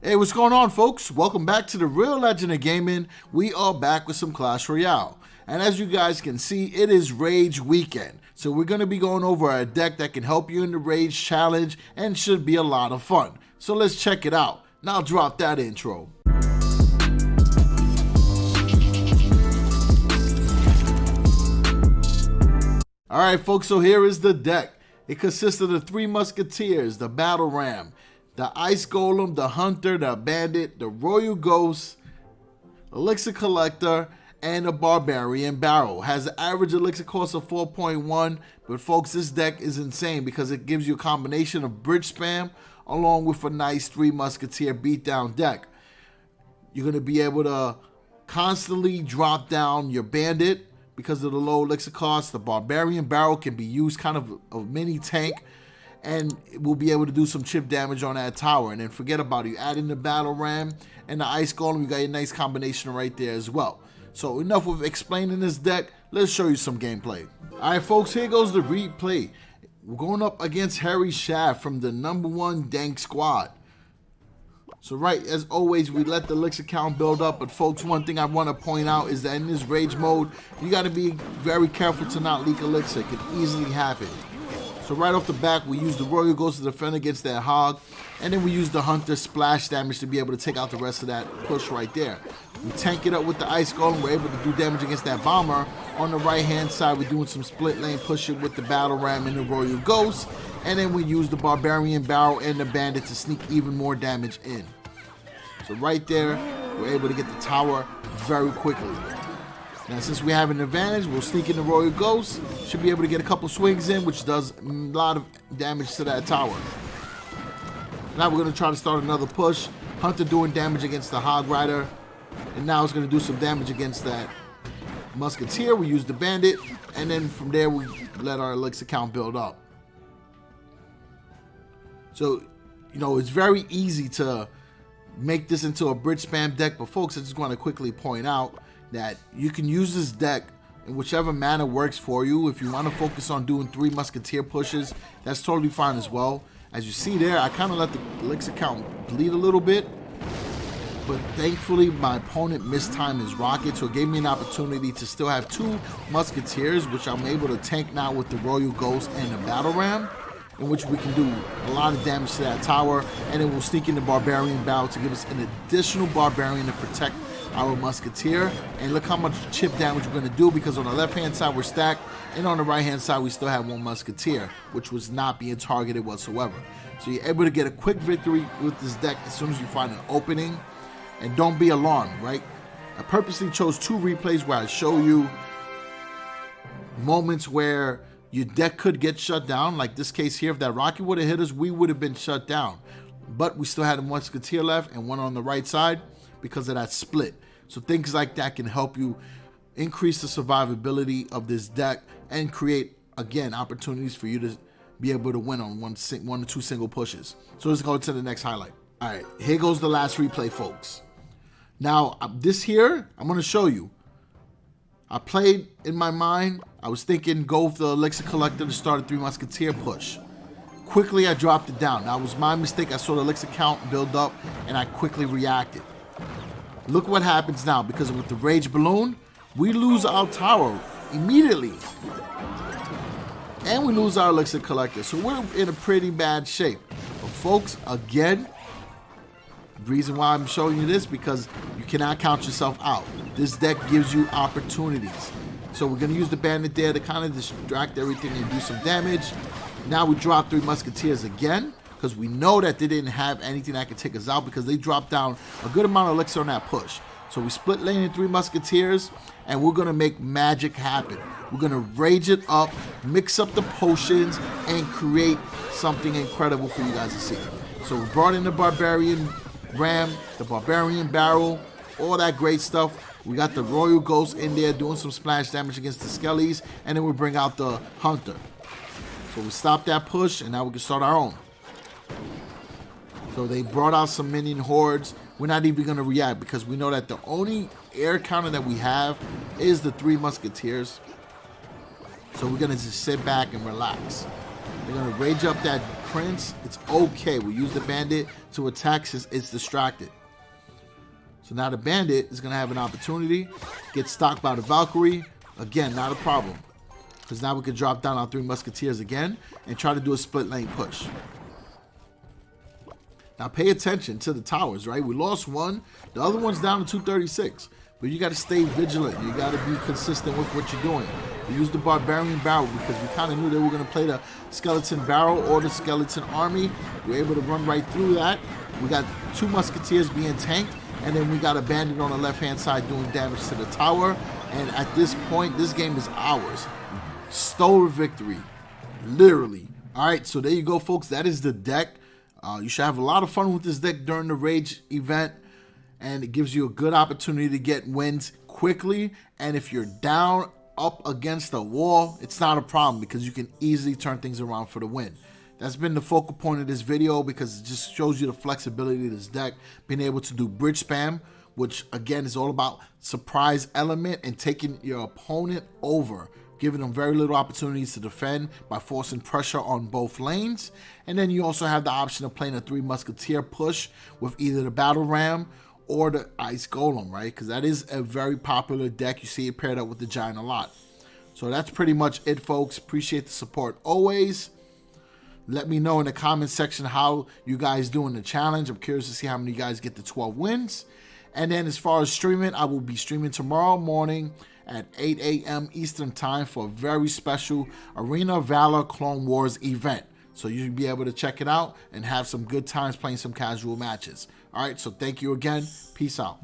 Hey, what's going on, folks? Welcome back to the real legend of gaming. We are back with some Clash Royale. And as you guys can see, it is Rage Weekend. So we're going to be going over a deck that can help you in the Rage Challenge and should be a lot of fun. So let's check it out. Now drop that intro. Alright, folks, so here is the deck. It consists of the 3 Musketeers, the Battle Ram, the Ice Golem, the Hunter, the Bandit, the Royal Ghost, Elixir Collector, and the Barbarian Barrel. Has an average elixir cost of 4.1, but folks, this deck is insane because it gives you a combination of bridge spam along with a nice 3 Musketeer beatdown deck. You're going to be able to constantly drop down your Bandit because of the low elixir cost. The Barbarian Barrel can be used kind of a mini tank, and we'll be able to do some chip damage on that tower. And then forget about it. You add in the Battle Ram and the Ice Golem, you got a nice combination right there as well. So enough of explaining this deck. Let's show you some gameplay. Alright, folks, here goes the replay. We're going up against Harry Shaft from the #1 Dank Squad. So right, as always, we let the elixir count build up. But folks, one thing I want to point out is that in this Rage mode, you got to be very careful to not leak elixir. It could easily happen. So right off the back, we use the Royal Ghost to defend against that hog, and then we use the Hunter splash damage to be able to take out the rest of that push right there. We tank it up with the Ice Golem. We're able to do damage against that bomber. On the right hand side, we're doing some split lane pushing with the Battle Ram and the Royal Ghost, and then we use the Barbarian Barrel and the Bandit to sneak even more damage in. So right there, we're able to get the tower very quickly. Now, since we have an advantage, we'll sneak in the Royal Ghost. Should be able to get a couple swings in, which does a lot of damage to that tower. Now we're going to try to start another push. Hunter doing damage against the Hog Rider. And now it's going to do some damage against that Musketeer. We use the Bandit. And then from there, we let our elixir count build up. So, you know, it's very easy to make this into a bridge spam deck. But folks, I just want to quickly point out that you can use this deck in whichever manner works for you. If you want to focus on doing 3 Musketeer pushes, that's totally fine as well. As you see there, I kind of let the elixir count bleed a little bit, but thankfully my opponent mistimed his rocket, so it gave me an opportunity to still have 2 Musketeers, which I'm able to tank now with the Royal Ghost and the Battle Ram, in which we can do a lot of damage to that tower, and then we'll sneak in the Barbarian Barrel to give us an additional Barbarian to protect our Musketeer. And look how much chip damage we're going to do, because on the left hand side we're stacked, and on the right hand side we still have 1 Musketeer, which was not being targeted whatsoever. So you're able to get a quick victory with this deck as soon as you find an opening. And don't be alarmed, right? I purposely chose 2 replays where I show you moments where your deck could get shut down. Like this case here, if that rocket would have hit us, we would have been shut down. But we still had a Musketeer left and 1 on the right side because of that split. So things like that can help you increase the survivability of this deck and create, again, opportunities for you to be able to win on 1 or 2 single pushes. So let's go to the next highlight. All right, here goes the last replay, folks. Now, this here, I'm going to show you. I played in my mind. I was thinking go with the Elixir Collector to start a 3 Musketeer push. Quickly, I dropped it down. That was my mistake. I saw the elixir count build up, and I quickly reacted. Look what happens now, because with the Rage Balloon, we lose our tower immediately. And we lose our Elixir Collector. So we're in a pretty bad shape. But folks, again, the reason why I'm showing you this, because you cannot count yourself out. This deck gives you opportunities. So we're going to use the Bandit there to kind of distract everything and do some damage. Now we drop 3 Musketeers again, because we know that they didn't have anything that could take us out, because they dropped down a good amount of elixir on that push. So we split lane in 3 Musketeers, and we're going to make magic happen. We're going to rage it up, mix up the potions, and create something incredible for you guys to see. So we brought in the Barbarian Ram, the Barbarian Barrel, all that great stuff. We got the Royal Ghost in there doing some splash damage against the Skellies, and then we bring out the Hunter. So we stop that push, and now we can start our own. So they brought out some minion hordes. We're not even going to react, because we know that the only air counter that we have is the 3 Musketeers. So we're going to just sit back and relax. They're going to rage up that Prince, it's okay. We use the Bandit to attack since it's distracted. So now the Bandit is going to have an opportunity, get stocked by the Valkyrie. Again, not a problem, because now we can drop down our 3 Musketeers again and try to do a split lane push. Now pay attention to the towers, right? We lost one. The other one's down to 236. But you got to stay vigilant. You got to be consistent with what you're doing. We used the Barbarian Barrel because we kind of knew they were going to play the Skeleton Barrel or the Skeleton Army. We were able to run right through that. We got 2 Musketeers being tanked. And then we got a Bandit on the left-hand side doing damage to the tower. And at this point, this game is ours. Stole a victory. Literally. All right, so there you go, folks. That is the deck. You should have a lot of fun with this deck during the Rage event. And it gives you a good opportunity to get wins quickly. And if you're down up against a wall, it's not a problem because you can easily turn things around for the win. That's been the focal point of this video because it just shows you the flexibility of this deck, being able to do bridge spam, which again is all about surprise element and taking your opponent over, giving them very little opportunities to defend by forcing pressure on both lanes. And then you also have the option of playing a 3 Musketeer push with either the Battle Ram or the Ice Golem, right? Because that is a very popular deck. You see it paired up with the Giant a lot. So that's pretty much it, folks. Appreciate the support always. Let me know in the comment section how you guys do in the challenge. I'm curious to see how many of you guys get the 12 wins. And then as far as streaming, I will be streaming tomorrow morning at 8 a.m. Eastern time for a very special Arena Valor Clone Wars event. So you'll be able to check it out and have some good times playing some casual matches. All right, so thank you again. Peace out.